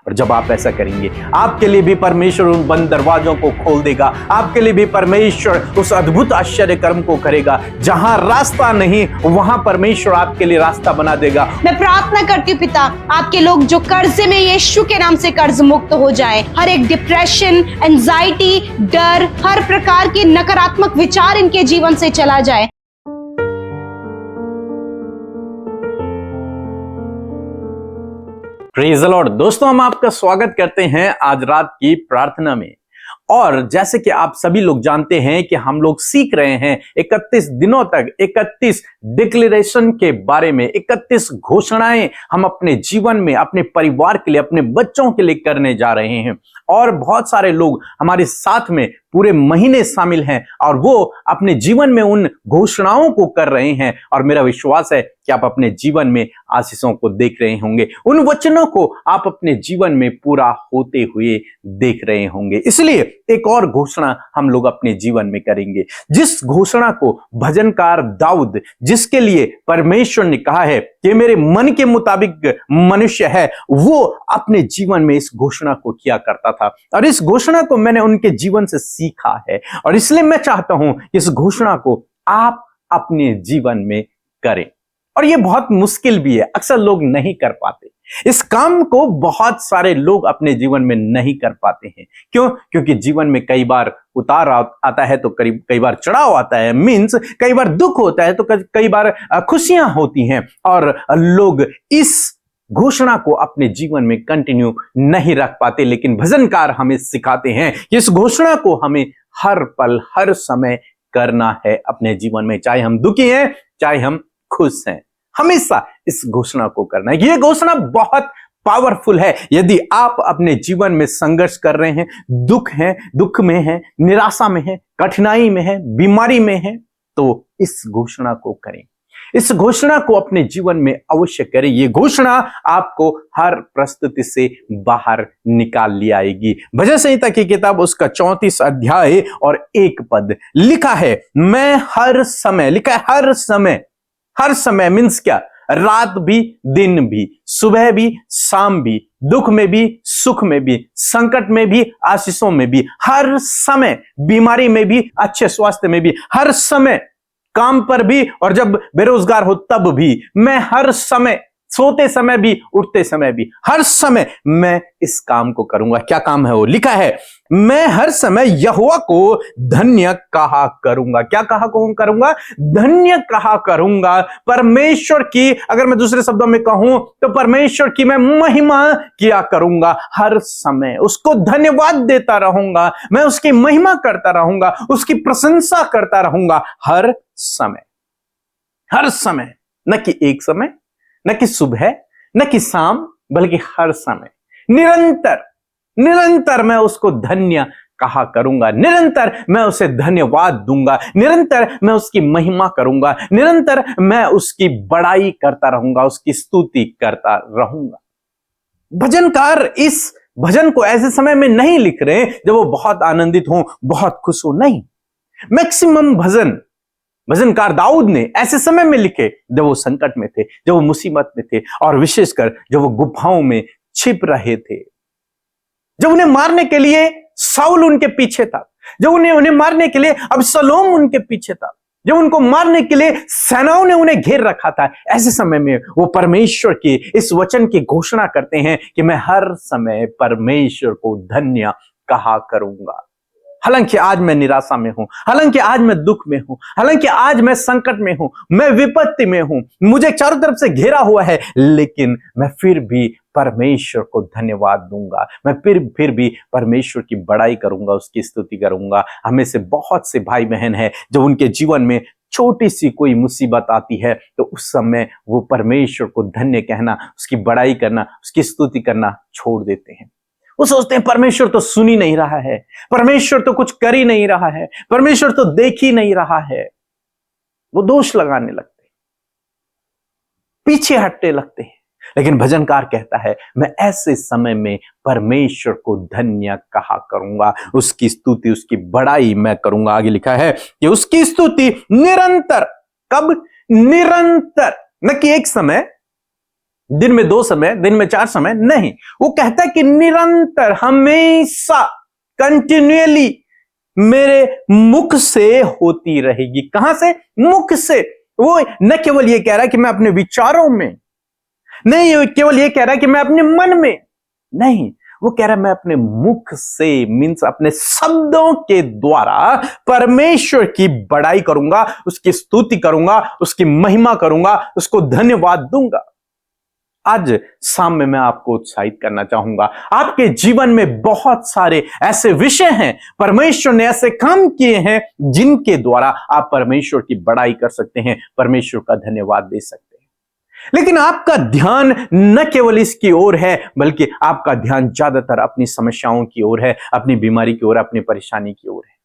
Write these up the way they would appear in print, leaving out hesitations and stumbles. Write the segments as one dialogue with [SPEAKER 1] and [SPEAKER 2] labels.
[SPEAKER 1] और जब आप ऐसा करेंगे, आपके लिए भी परमेश्वर उन बंद दरवाजों को खोल देगा। आपके लिए भी परमेश्वर उस अद्भुत आश्चर्य कर्म को करेगा। जहां रास्ता नहीं, वहां परमेश्वर आपके लिए रास्ता बना देगा।
[SPEAKER 2] मैं प्रार्थना करती हूँ पिता, आपके लोग जो कर्जे में यीशु के नाम से कर्ज मुक्त हो जाएं। हर एक डिप्रेशन, एंजाइटी, डर, हर प्रकार के नकारात्मक विचार इनके जीवन से चला जाए।
[SPEAKER 1] Praise the Lord. दोस्तों, हम आपका स्वागत करते हैं आज रात की प्रार्थना में। और जैसे कि आप सभी लोग जानते हैं कि हम लोग सीख रहे हैं 31 दिनों तक 31 डिक्लेरेशन के बारे में। 31 घोषणाएं हम अपने जीवन में, अपने परिवार के लिए, अपने बच्चों के लिए करने जा रहे हैं। और बहुत सारे लोग हमारे साथ में पूरे महीने शामिल हैं और वो अपने जीवन में उन घोषणाओं को कर रहे हैं। और मेरा विश्वास है कि आप अपने जीवन में आशीषों को देख रहे होंगे, उन वचनों को आप अपने जीवन में पूरा होते हुए देख रहे होंगे। इसलिए एक और घोषणा हम लोग अपने जीवन में करेंगे, जिस घोषणा को भजनकार दाऊद, जिसके लिए परमेश्वर ने कहा है कि मेरे मन के मुताबिक मनुष्य है, वो अपने जीवन में इस घोषणा को किया करता था। और इस घोषणा को मैंने उनके जीवन से सीखा है और इसलिए मैं चाहता हूं कि इस घोषणा को आप अपने जीवन में करें। और ये बहुत मुश्किल भी है, अक्सर लोग नहीं कर पाते इस काम को। बहुत सारे लोग अपने जीवन में नहीं कर पाते हैं। क्यों? क्योंकि जीवन में कई बार उतार आता है तो कई बार चढ़ाव आता है, मीन्स कई बार दुख होता है तो कई बार खुशियां होती हैं। और लोग इस घोषणा को अपने जीवन में कंटिन्यू नहीं रख पाते। लेकिन भजनकार हमें सिखाते हैं कि इस घोषणा को हमें हर पल, हर समय करना है अपने जीवन में। चाहे हम दुखी हैं, चाहे हम खुश हैं, हमेशा इस घोषणा को करना है। यह घोषणा बहुत पावरफुल है। यदि आप अपने जीवन में संघर्ष कर रहे हैं, दुख में हैं, निराशा में हैं, कठिनाई में हैं, बीमारी में हैं, तो इस घोषणा को करें। इस घोषणा को अपने जीवन में अवश्य करें। यह घोषणा आपको हर परिस्थिति से बाहर निकाल ले आएगी। भजन संहिता की किताब उसका 34 अध्याय और 1 पद लिखा है, मैं हर समय, लिखा है हर समय। हर समय मीन्स क्या? रात भी, दिन भी, सुबह भी, शाम भी, दुख में भी, सुख में भी, संकट में भी, आशीषों में भी, हर समय, बीमारी में भी, अच्छे स्वास्थ्य में भी, हर समय, काम पर भी और जब बेरोजगार हो तब भी, मैं हर समय, सोते समय भी, उठते समय भी, हर समय मैं इस काम को करूंगा। क्या काम है वो? लिखा है, मैं हर समय यहोवा को धन्य कहा करूंगा। क्या कहा करूंगा? धन्य कहा करूंगा। परमेश्वर की, अगर मैं दूसरे शब्दों में कहूं तो परमेश्वर की मैं महिमा किया करूंगा। हर समय उसको धन्यवाद देता रहूंगा, मैं उसकी महिमा करता रहूंगा, उसकी प्रशंसा करता रहूंगा हर समय। हर समय, न कि एक समय, न कि सुबह, न कि शाम, बल्कि हर समय, निरंतर मैं उसको धन्य कहा करूंगा। निरंतर मैं उसे धन्यवाद दूंगा। निरंतर मैं उसकी महिमा करूंगा। निरंतर मैं उसकी बड़ाई करता रहूंगा, उसकी स्तुति करता रहूंगा। भजनकार इस भजन को ऐसे समय में नहीं लिख रहे जब वो बहुत आनंदित हो, बहुत खुश हो, नहीं। मैक्सिमम भजनकार दाऊद ने ऐसे समय में लिखे जब वो संकट में थे, जब वो मुसीबत में थे, और विशेषकर जब वो गुफाओं में छिप रहे थे, जब उन्हें मारने के लिए शाऊल उनके पीछे था, जब उन्हें मारने के लिए अबसलोम उनके पीछे था, जब उनको मारने के लिए सेनाओं ने उन्हें घेर रखा था। ऐसे समय में वो परमेश्वर के इस वचन की घोषणा करते हैं कि मैं हर समय परमेश्वर को धन्य कहा करूंगा। हालांकि आज मैं निराशा में हूं, हालांकि आज मैं दुख में हूं, हालांकि आज मैं संकट में हूं, मैं विपत्ति में हूं, मुझे चारों तरफ से घेरा हुआ है, लेकिन मैं फिर भी परमेश्वर को धन्यवाद दूंगा। मैं फिर भी परमेश्वर की बड़ाई करूंगा, उसकी स्तुति करूंगा। हमें से बहुत से भाई बहन हैं जो उनके जीवन में छोटी सी कोई मुसीबत आती है तो उस समय वो परमेश्वर को धन्य कहना, उसकी बड़ाई करना, उसकी स्तुति करना छोड़ देते हैं। वो सोचते हैं परमेश्वर तो सुन ही नहीं रहा है, परमेश्वर तो कुछ कर ही नहीं रहा है, परमेश्वर तो देख ही नहीं रहा है। वो दोष लगाने लगते हैं, पीछे हटने लगते हैं। लेकिन भजनकार कहता है मैं ऐसे समय में परमेश्वर को धन्य कहा करूंगा, उसकी स्तुति, उसकी बड़ाई मैं करूंगा। आगे लिखा है कि उसकी स्तुति निरंतर, कब? निरंतर, न कि एक समय, दिन में 2 समय, दिन में 4 समय नहीं। वो कहता है कि निरंतर, हमेशा, कंटिन्यूअली मेरे मुख से होती रहेगी। कहां से? मुख से। वो न केवल ये कह रहा है कि मैं अपने विचारों में नहीं, केवल ये कह रहा है कि मैं अपने मन में नहीं, वो कह रहा है मैं अपने मुख से, मीन्स अपने शब्दों के द्वारा परमेश्वर की बड़ाई करूंगा, उसकी स्तुति करूंगा, उसकी महिमा करूंगा, उसको धन्यवाद दूंगा। आज शाम में मैं आपको उत्साहित करना चाहूंगा। आपके जीवन में बहुत सारे ऐसे विषय हैं, परमेश्वर ने ऐसे काम किए हैं जिनके द्वारा आप परमेश्वर की बड़ाई कर सकते हैं, परमेश्वर का धन्यवाद दे सकते हैं। लेकिन आपका ध्यान न केवल इसकी ओर है, बल्कि आपका ध्यान ज्यादातर अपनी समस्याओं की ओर है, अपनी बीमारी की ओर, अपनी परेशानी की ओर है।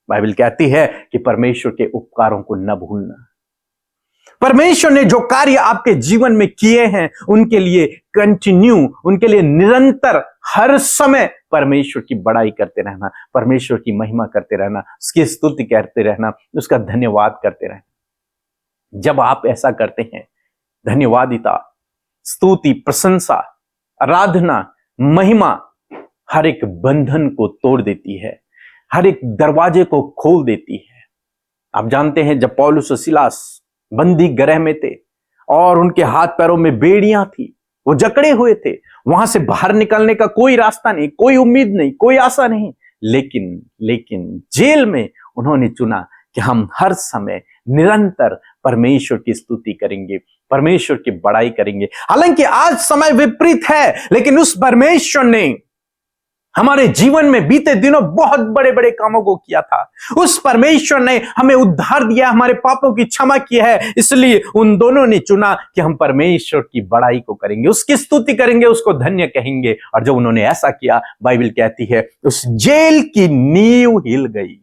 [SPEAKER 1] बाइबल कहती है कि परमेश्वर के उपकारों को न भूलना। परमेश्वर ने जो कार्य आपके जीवन में किए हैं उनके लिए कंटिन्यू, उनके लिए निरंतर, हर समय परमेश्वर की बड़ाई करते रहना, परमेश्वर की महिमा करते रहना, उसकी स्तुति करते रहना, उसका धन्यवाद करते रहना। जब आप ऐसा करते हैं, धन्यवादिता, स्तुति, प्रशंसा, आराधना, महिमा हर एक बंधन को तोड़ देती है, हर एक दरवाजे को खोल देती है। आप जानते हैं जब पौलुस और सिलास बंदी गृह में थे और उनके हाथ पैरों में बेड़ियां थी, वो जकड़े हुए थे, वहां से बाहर निकलने का कोई रास्ता नहीं, कोई उम्मीद नहीं, कोई आशा नहीं, लेकिन जेल में उन्होंने चुना कि हम हर समय निरंतर परमेश्वर की स्तुति करेंगे, परमेश्वर की बड़ाई करेंगे। हालांकि आज समय विपरीत है, लेकिन उस परमेश्वर ने हमारे जीवन में बीते दिनों बहुत बड़े बड़े कामों को किया था। उस परमेश्वर ने हमें उद्धार दिया, हमारे पापों की क्षमा की है, इसलिए उन दोनों ने चुना कि हम परमेश्वर की बड़ाई को करेंगे, उसकी स्तुति करेंगे, उसको धन्य कहेंगे। और जब उन्होंने ऐसा किया, बाइबल कहती है उस जेल की नींव हिल गई।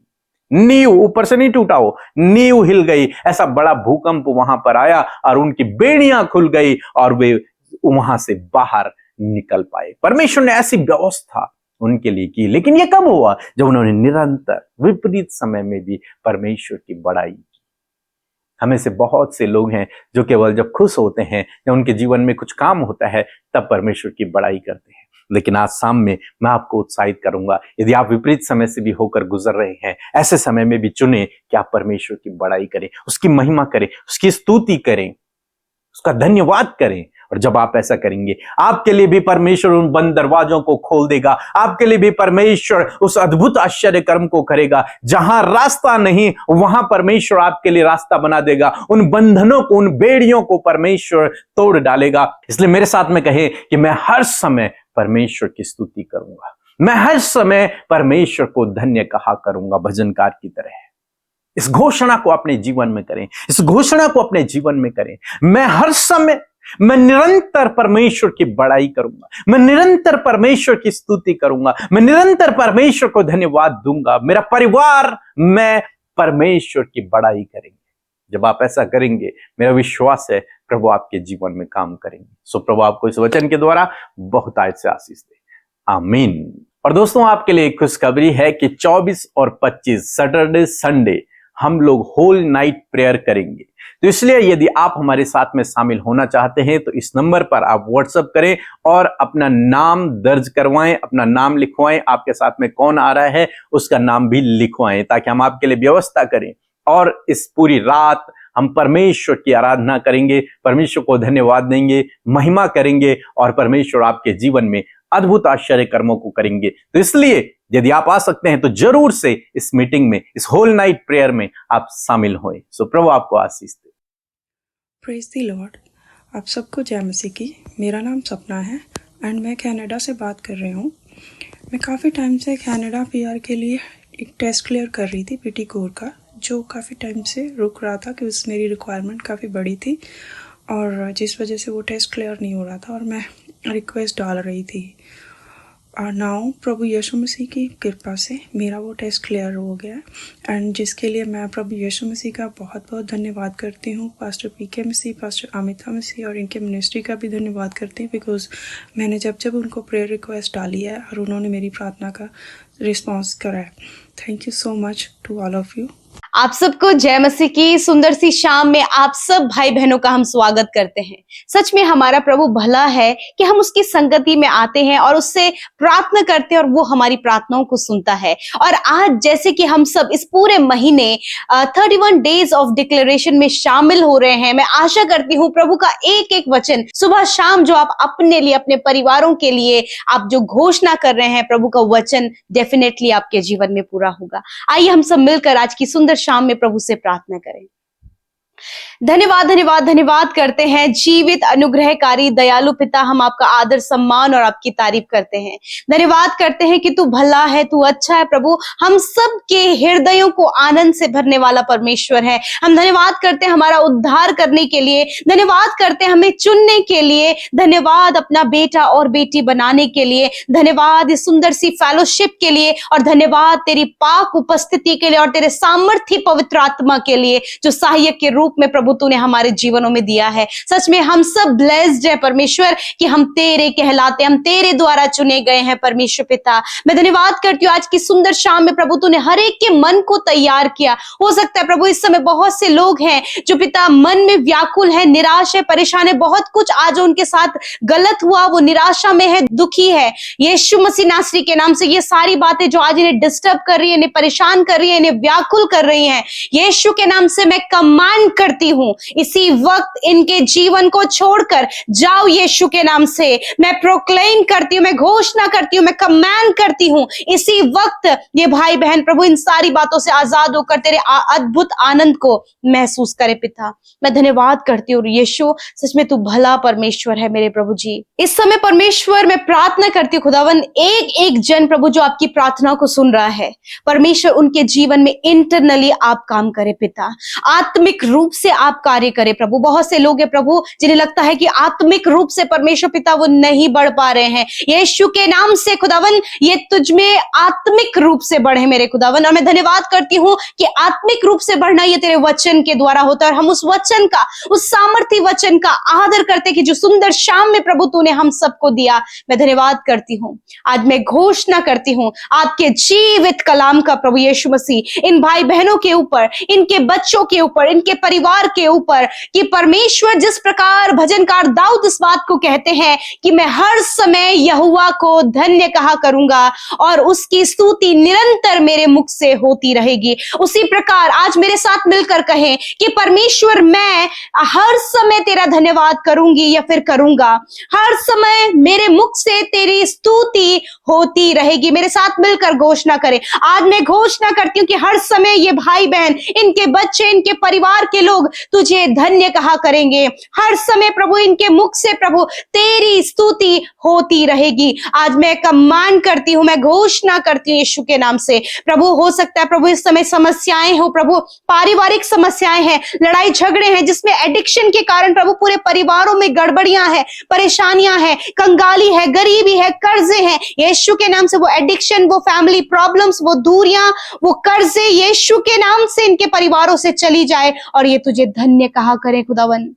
[SPEAKER 1] नींव ऊपर से नहीं टूटा, हो नींव हिल गई। ऐसा बड़ा भूकंप वहां पर आया और उनकी बेड़ियां खुल गई और वे वहां से बाहर निकल पाए। परमेश्वर ने ऐसी व्यवस्था उनके लिए की। लेकिन यह कब हुआ? जब उन्होंने निरंतर विपरीत समय में भी परमेश्वर की बड़ाई की। हमें से बहुत से लोग हैं जो केवल जब खुश होते हैं, जब उनके जीवन में कुछ काम होता है, तब परमेश्वर की बड़ाई करते हैं। लेकिन आज शाम में मैं आपको उत्साहित करूंगा, यदि आप विपरीत समय से भी होकर गुजर रहे हैं, ऐसे समय में भी चुने कि आप परमेश्वर की बड़ाई करें, उसकी महिमा करें, उसकी स्तुति करें, उसका धन्यवाद करें। और जब आप ऐसा करेंगे, आपके लिए भी परमेश्वर उन बंद दरवाजों को खोल देगा, आपके लिए भी परमेश्वर उस अद्भुत आश्चर्य कर्म को करेगा। जहां रास्ता नहीं, वहां परमेश्वर आपके लिए रास्ता बना देगा। उन बंधनों को, उन बेड़ियों को परमेश्वर तोड़ डालेगा। इसलिए मेरे साथ में कहें कि मैं हर समय परमेश्वर की स्तुति करूंगा, मैं हर समय परमेश्वर को धन्य कहा करूंगा, भजनकार की तरह। इस घोषणा को अपने जीवन में करें, इस घोषणा को अपने जीवन में करें। मैं हर समय, मैं निरंतर परमेश्वर की बड़ाई करूंगा, मैं निरंतर परमेश्वर की स्तुति करूंगा, मैं निरंतर परमेश्वर को धन्यवाद दूंगा। मेरा परिवार, मैं परमेश्वर की बड़ाई करेंगे। जब आप ऐसा करेंगे, मेरा विश्वास है प्रभु आपके जीवन में काम करेंगे। सो प्रभु आपको इस वचन के द्वारा बहुत आयत से आशीष दे, आमीन। और दोस्तों, आपके लिए एक खुशखबरी है कि 24 और 25 सैटरडे संडे हम लोग होल नाइट प्रेयर करेंगे। तो इसलिए यदि आप हमारे साथ में शामिल होना चाहते हैं तो इस नंबर पर आप व्हाट्सएप करें और अपना नाम दर्ज करवाएं, अपना नाम लिखवाएं, आपके साथ में कौन आ रहा है उसका नाम भी लिखवाएं, ताकि हम आपके लिए व्यवस्था करें। और इस पूरी रात हम परमेश्वर की आराधना करेंगे, परमेश्वर को धन्यवाद देंगे, महिमा करेंगे और परमेश्वर आपके जीवन में अद्भुत आश्चर्य कर्मों को करेंगे। तो इसलिए यदि आप आ सकते हैं तो जरूर से इस मीटिंग में, इस होल नाइट प्रेयर में आप शामिल हों। सो प्रभु आपको आशीष दे।
[SPEAKER 3] Praise the lord. आप सबको जय मसीह की। मेरा नाम सपना है एंड मैं कनाडा से बात कर रही हूँ। मैं काफ़ी टाइम से कनाडा पीआर के लिए एक टेस्ट क्लियर कर रही थी, पीटी कोर का, जो काफ़ी टाइम से रुक रहा था कि उस मेरी रिक्वायरमेंट काफ़ी बड़ी थी और जिस वजह से वो टेस्ट क्लियर नहीं हो रहा था और मैं रिक्वेस्ट डाल रही थी। और नाउ प्रभु यीशु मसीह की कृपा से मेरा वो टेस्ट क्लियर हो गया एंड जिसके लिए मैं प्रभु यीशु मसीह का बहुत बहुत धन्यवाद करती हूँ। पास्टर पीके मसीह, पास्टर अमिता मसीह और इनके मिनिस्ट्री का भी धन्यवाद करती हूँ, बिकॉज मैंने जब उनको प्रेयर रिक्वेस्ट डाली है और उन्होंने मेरी प्रार्थना का रिस्पॉन्स करा है। Thank you so much to all of you.
[SPEAKER 2] आप सबको जय मसीह की सुंदर सी शाम में आप सब भाई बहनों का हम स्वागत करते हैं। सच में हमारा प्रभु भला है कि हम उसकी संगति में आते हैं और उससे प्रार्थना करते हैं और वो हमारी प्रार्थनाओं को सुनता है। और आज जैसे कि हम सब इस पूरे महीने 31 डेज ऑफ डिक्लेरेशन में शामिल हो रहे हैं, मैं आशा करती हूँ प्रभु का एक एक वचन सुबह शाम जो आप अपने लिए, अपने परिवारों के लिए आप जो घोषणा कर रहे हैं, प्रभु का वचन डेफिनेटली आपके जीवन में पूरा होगा। आइए हम सब मिलकर आज की सुंदर शाम में प्रभु से प्रार्थना करें। धन्यवाद धन्यवाद धन्यवाद करते हैं जीवित अनुग्रहकारी दयालु पिता, हम आपका आदर सम्मान और आपकी तारीफ करते हैं। धन्यवाद करते हैं कि तू भला है, तू अच्छा है प्रभु, हम सब के हृदयों को आनंद से भरने वाला परमेश्वर है। हम धन्यवाद करते हैं हमारा उद्धार करने के लिए, धन्यवाद करते हैं हमें चुनने के लिए, धन्यवाद अपना बेटा और बेटी बनाने के लिए, धन्यवाद इस सुंदर सी फेलोशिप के लिए, और धन्यवाद तेरी पाक उपस्थिति के लिए और तेरे सामर्थ्य पवित्र आत्मा के लिए जो सहायक के रूप में प्रभु तूने हमारे जीवनों में दिया है। सच में हम सब ब्लेस्ड है परमेश्वर कि हम तेरे कहलाते, हम तेरे द्वारा चुने गए हैं परमेश्वर पिता। मैं धन्यवाद करती हूँ आज की सुंदर शाम में प्रभु तूने हर एक के मन को तैयार किया। हो सकता है प्रभु इस समय बहुत से लोग हैं जो पिता मन में व्याकुल है, निराश है, परेशान है, बहुत कुछ आज उनके साथ गलत हुआ, वो निराशा में है, दुखी है। यीशु मसीह नासरी के नाम से ये सारी बातें जो आज इन्हें डिस्टर्ब कर रही है, इन्हें परेशान कर रही है, इन्हें व्याकुल कर रही है, यीशु के नाम से मैं कमांड करती हूँ इसी वक्त इनके जीवन को छोड़कर जाओ। यीशु के नाम से मैं प्रोक्लेम करती हूँ, मैं घोषणा करती हूँ, मैं कमांड करती हूँ इसी वक्त ये भाई बहन प्रभु इन सारी बातों से आजाद होकर तेरे अद्भुत आनंद को महसूस करे पिता। मैं धन्यवाद करती हूँ यीशु, सच में तू भला परमेश्वर है मेरे प्रभु जी। इस समय परमेश्वर मैं प्रार्थना करती हूँ खुदावन, एक एक जन प्रभु जो आपकी प्रार्थना को सुन रहा है परमेश्वर उनके जीवन में इंटरनली आप काम करे पिता, आत्मिक रूप से आप कार्य करे प्रभु। बहुत से लोग हैं प्रभु जिन्हें लगता है कि आत्मिक रूप से परमेश्वर पिता वो नहीं बढ़ पा रहे हैं, यीशु के नाम से खुदावन ये तुझ में आत्मिक रूप से बढ़े मेरे खुदावन। और मैं धन्यवाद करती हूँ कि आत्मिक रूप से बढ़ना ये तेरे वचन के द्वारा होता है, और हम उस वचन का, उस सामर्थ्य वचन का आदर करते कि जो सुंदर शाम में प्रभु तूने हम सबको दिया। मैं धन्यवाद करती हूँ, आज मैं घोषणा करती हूँ आपके जीवित कलाम का प्रभु यीशु मसीह इन भाई बहनों के ऊपर, इनके बच्चों के ऊपर, इनके परिवार के ऊपर, कि परमेश्वर जिस प्रकार भजनकार दाऊद इस बात को कहते हैं कि मैं हर समय यहोवा को धन्य कहा करूंगा और उसकी स्तुति निरंतर मेरे मुख से होती रहेगी, उसी प्रकार आज मेरे साथ मिलकर कहें कि परमेश्वर मैं हर समय तेरा धन्यवाद करूंगी या फिर करूंगा, हर समय मेरे मुख से तेरी स्तुति होती रहेगी। मेरे साथ मिलकर घोषणा करें। आज मैं घोषणा करती हूँ कि हर समय ये भाई बहन, इनके बच्चे, इनके परिवार के लोग तुझे धन्य कहा करेंगे, हर समय प्रभु इनके मुख से प्रभु तेरी स्तुति होती रहेगी। आज मैं कमांड करती हूँ, मैं घोषणा करती हूँ यीशु के नाम से प्रभु। हो सकता है प्रभु इस समय समस्याएं हो प्रभु, पारिवारिक समस्याएं हैं, लड़ाई झगड़े हैं, जिसमें एडिक्शन के कारण प्रभु पूरे परिवारों में गड़बड़ियां हैं, परेशानियां हैं, कंगाली है, गरीबी है, कर्जे हैं, यीशु के नाम से वो एडिक्शन, वो फैमिली प्रॉब्लम्स, वो दूरियां, वो कर्जे यीशु के नाम से इनके परिवारों से चली जाए और ये तुझे धन्य कहा करे खुदावन।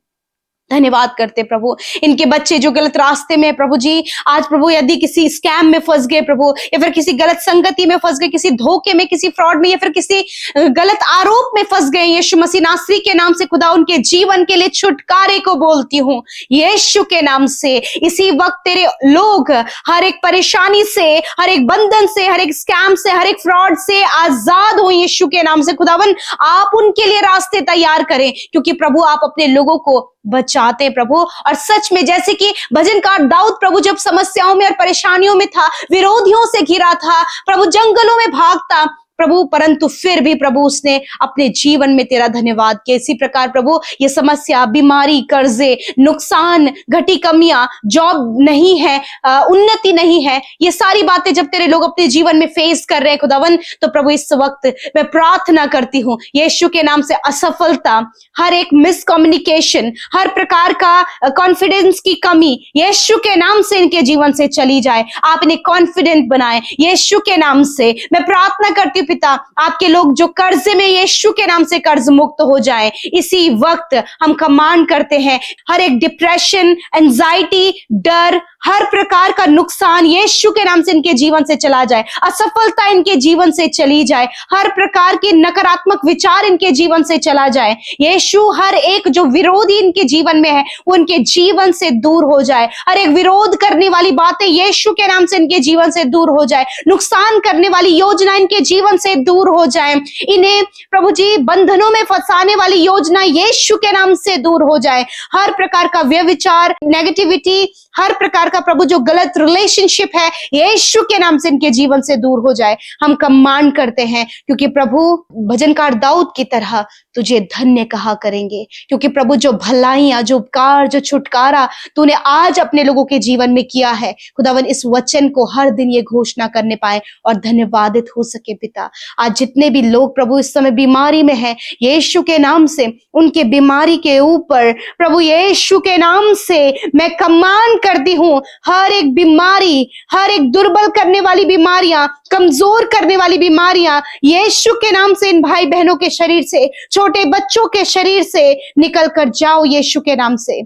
[SPEAKER 2] धन्यवाद करते प्रभु इनके बच्चे जो गलत रास्ते में प्रभु जी, आज प्रभु यदि किसी स्कैम में फंस गए प्रभु, या फिर किसी गलत संगति में फंस गए, किसी धोखे में, किसी फ्रॉड में, या फिर किसी गलत आरोप में फंस गए, यीशु मसीह नासरी के नाम से खुदा उनके जीवन के लिए छुटकारे को बोलती हूँ यीशु के नाम से। इसी वक्त तेरे लोग हर एक परेशानी से, हर एक बंधन से, हर एक स्कैम से, हर एक फ्रॉड से आजाद हो यीशु के नाम से खुदावन। आप उनके लिए रास्ते तैयार करें, क्योंकि प्रभु आप अपने लोगों को बचाते प्रभु। और सच में जैसे कि भजनकार दाऊद प्रभु जब समस्याओं में और परेशानियों में था, विरोधियों से घिरा था प्रभु, जंगलों में भागता प्रभु, परंतु फिर भी प्रभु उसने अपने जीवन में तेरा धन्यवाद किया। इसी प्रकार प्रभु ये समस्या, बीमारी, कर्जे, नुकसान, घटी कमियां, जॉब नहीं है, उन्नति नहीं है, ये सारी बातें जब तेरे लोग अपने जीवन में फेस कर रहे हैं खुदावन, तो प्रभु इस वक्त मैं प्रार्थना करती हूँ यीशु के नाम से असफलता, हर एक मिसकम्युनिकेशन, हर प्रकार का कॉन्फिडेंस की कमी यीशु के नाम से इनके जीवन से चली जाए। आप इन्हें कॉन्फिडेंट बनाए यीशु के नाम से। मैं प्रार्थना करती हूँ पिता आपके लोग जो कर्जे में यीशु के नाम से कर्ज मुक्त हो जाएं। इसी वक्त हम कमांड करते हैं हर एक डिप्रेशन, एंजाइटी, डर, हर प्रकार का नुकसान यीशु के नाम से इनके जीवन से चला जाए, असफलता इनके जीवन से चली जाए, हर प्रकार के नकारात्मक विचार इनके जीवन से चला जाए। यीशु हर एक जो विरोधी इनके जीवन में है वो इनके जीवन से दूर हो जाए। हर एक विरोध करने वाली बातें यीशु के नाम से इनके जीवन से दूर हो जाए। नुकसान करने वाली योजना इनके जीवन से दूर हो जाए। इन्हें प्रभु जी बंधनों में फंसाने वाली योजना यीशु के नाम से दूर हो जाए। हर प्रकार का व्यभिचार, नेगेटिविटी, हर प्रकार का प्रभु जो गलत रिलेशनशिप है यीशु के नाम से इनके जीवन से दूर हो जाए। हम कमांड करते हैं क्योंकि प्रभु भजनकार दाऊद की तरह तुझे धन्य कहा करेंगे, क्योंकि प्रभु जो भलाइयां, जो उपकार, जो छुटकारा तूने आज अपने लोगों के जीवन में किया है, खुदावन इस वचन को हर दिन ये घोषणा करने पाए और धन्यवादित हो सके। पिता आज जितने भी लोग प्रभु इस समय बीमारी में हैं यीशु के नाम से उनके बीमारी के ऊपर प्रभु यीशु के नाम से मैं कमांड करती हूं, हर एक बीमारी, हर एक दुर्बल करने वाली बीमारियां, कमजोर करने वाली बीमारियां यीशु के नाम से इन भाई बहनों के शरीर से, छोटे बच्चों के शरीर से निकल कर जाओ यीशु के नाम से।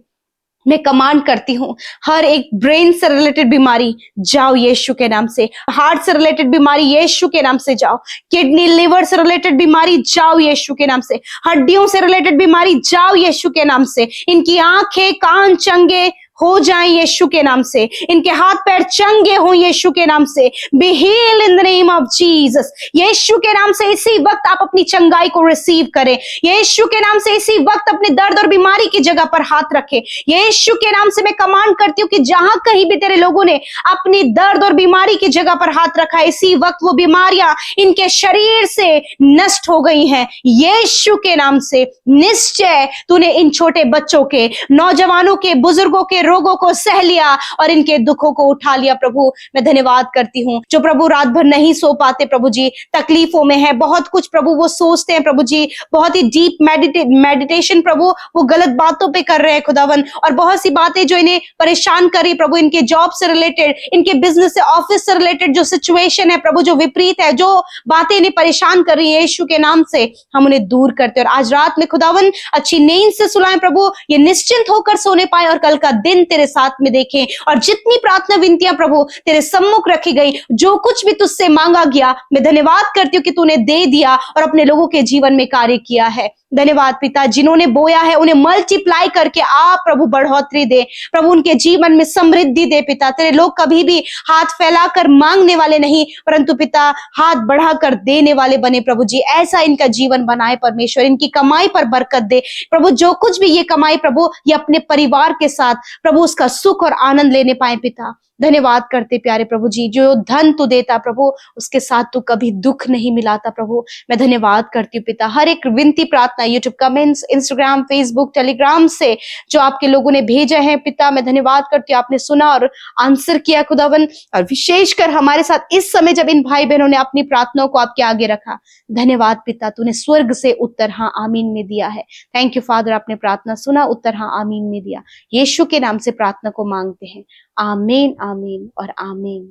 [SPEAKER 2] मैं कमांड करती हूँ हर एक ब्रेन से रिलेटेड बीमारी जाओ यीशु के नाम से, हार्ट से रिलेटेड बीमारी यीशु के नाम से जाओ, किडनी लिवर से रिलेटेड बीमारी जाओ यीशु के नाम से, हड्डियों से रिलेटेड बीमारी जाओ यीशु के नाम से, इनकी आंखें कान चंगे हो जाएं यीशु के नाम से, इनके हाथ पैर चंगे हो यीशु के नाम से। Be heal in the name of Jesus. यीशु के नाम से इसी वक्त आप अपनी चंगाई को रिसीव करें। यीशु के नाम से इसी वक्त अपने दर्द और बीमारी की जगह पर हाथ रखें। यीशु के नाम से मैं कमांड करती हूँ कि जहां कहीं भी तेरे लोगों ने अपनी दर्द और बीमारी की जगह पर हाथ रखा है इसी वक्त वो बीमारियां इनके शरीर से नष्ट हो गई हैं यीशु के नाम से। निश्चय तूने इन छोटे बच्चों के, नौजवानों के, बुजुर्गों के रोगों को सह लिया और इनके दुखों को उठा लिया। प्रभु मैं धन्यवाद करती हूँ जो प्रभु रात भर नहीं सो पाते, प्रभु जी तकलीफों में है, बहुत कुछ प्रभु वो सोचते हैं, प्रभु जी बहुत ही डीप मेडिटेशन प्रभु वो गलत बातों पे कर रहे हैं खुदावन, और बहुत सी बातें जो इन्हें परेशान करी प्रभु, इनके जॉब से रिलेटेड, इनके बिजनेस से, ऑफिस से रिलेटेड जो सिचुएशन है प्रभु, जो विपरीत है, जो बातें इन्हें परेशान कर रही है यीशु के नाम से हम उन्हें दूर करते हैं। और आज रात में खुदावन अच्छी नींद से सुलाएं प्रभु, ये निश्चिंत होकर सोने पाए और कल का दिन तेरे साथ में देखें। और जितनी प्रार्थना विनतियां प्रभु तेरे सम्मुख रखी गई, जो कुछ भी तुझसे मांगा गया, मैं धन्यवाद करती हूँ कि तूने दे दिया और अपने लोगों के जीवन में कार्य किया है। धन्यवाद पिता, जिन्होंने बोया है उन्हें मल्टीप्लाई करके आप प्रभु बढ़ोतरी दे, प्रभु उनके जीवन में समृद्धि दे। पिता तेरे लोग कभी भी हाथ फैलाकर मांगने वाले नहीं, परंतु पिता हाथ बढ़ाकर देने वाले बने। प्रभु जी ऐसा इनका जीवन बनाए परमेश्वर, इनकी कमाई पर बरकत दे प्रभु, जो कुछ भी ये कमाई प्रभु ये अपने परिवार के साथ प्रभु उसका सुख और आनंद लेने पाए। पिता धन्यवाद करते प्यारे प्रभु जी, जो धन तू देता प्रभु उसके साथ तू कभी दुख नहीं मिलाता प्रभु। मैं धन्यवाद करती हूँ पिता, हर एक विनती प्रार्थना YouTube comments, Instagram, Facebook, Telegram से जो आपके लोगों ने भेजे हैं पिता, मैं धन्यवाद करती हूँ आपने सुना और आंसर किया खुदावन, और विशेषकर हमारे साथ इस समय जब इन भाई बहनों ने अपनी प्रार्थनाओं को आपके आगे रखा, धन्यवाद पिता, तूने स्वर्ग से उत्तर हाँ आमीन में दिया है। थैंक यू फादर, आपने प्रार्थना सुना, उत्तर हाँ आमीन में दिया। यीशु के नाम से प्रार्थना को मांगते हैं, आमीन आमीन और आमीन।